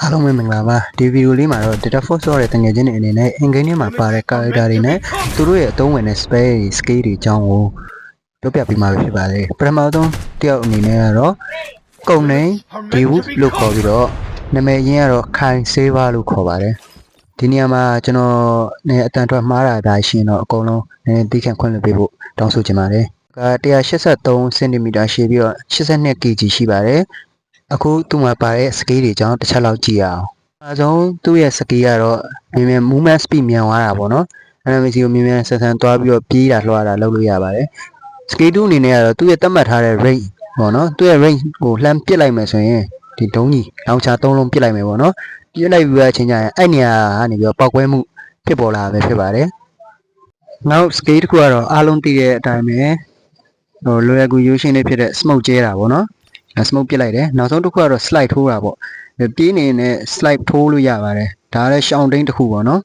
အားလုံးပဲမင်္ဂလာပါဒီဗီဒီယိုလေးမှာတော့ Data Force ဆိုတဲ့တငယ်ချင်းတွေအနေနဲ့ in game ထဲမှာပါတဲ့ character တွေနဲ့သူတို့ရဲ့အသုံးဝင်တဲ့ spell တွေ skill တွေအကြောင်းကိုပြောပြပေးမှာဖြစ်ပါတယ်ပထမဆုံးတယောက်အနေနဲ့ကတော့ကုံနေဒီဝုလို့ခေါ်ပြီးတော့နာမည်ရင်းကတော့ခိုင် Saver လို့ခေါ်ပါတယ်ဒီနေရာမှာကျွန်တော်နဲ့အတန်ထွက်မှားတာဒါရှင်တော့အကုန်လုံးနည်းနည်းသိခံခွင့်လွှတ်ပေးဖို့တောင်းဆိုချင်ပါတယ်က183 cm ရှည်ပြီးတော့82 kg ရှိပါတယ်အခုသူ့မှာပါတဲ့ skill တွေအကြောင်းတစ်ချက်လောက်ကြည့်ရအောင်အဆုံးသူ့ရဲ့ skill ကတော့မြန် movement speed မြန်သွားတာပေါ့နော် enemy ကိုမြန်ဆန်ဆန်သွားပြီးတော့ပြေးတာလွှားတာလုပ်လို့ရပါတယ် skill 2အနေနဲ့ကတော့သူ့ရဲ့သတ်မှတ်ထားတဲ့ range ပေါ့နော်သူ့ရဲ့ range ကိုလှမ်းပစ်လိုက်မယ်ဆိုရင်ဒီဒုံးကြီးလောင်ချာ3လုံးပစ်လိုက်မယ်ပေါ့နော်ပြစ်လိုက်ပြီးတဲ့အချိန်ကျရင်အဲ့နေရာကနေပြီးတော့ပောက်ကွဲမှုဖြစ်ပေါ်လာပဲဖြစ်ပါတယ်နောက် skill တစ်ခုကတော့အားလုံးသိတဲ့အတိုင်းပဲလွယ်ကူရိုးရှင်းလေးဖြစ်တဲ့ smoke ကျဲတာပေါ့နော်smoke ပစ်လိုက်တယ်နောက်ဆုံးတစ်ခုကတော့ slide ထိုးတာပေါ့ပြေးနေနဲ့ slide ထိုးလို့ရပါတယ်ဒါလည်းရှောင်းတိန်တစ်ခုပေါ့နော်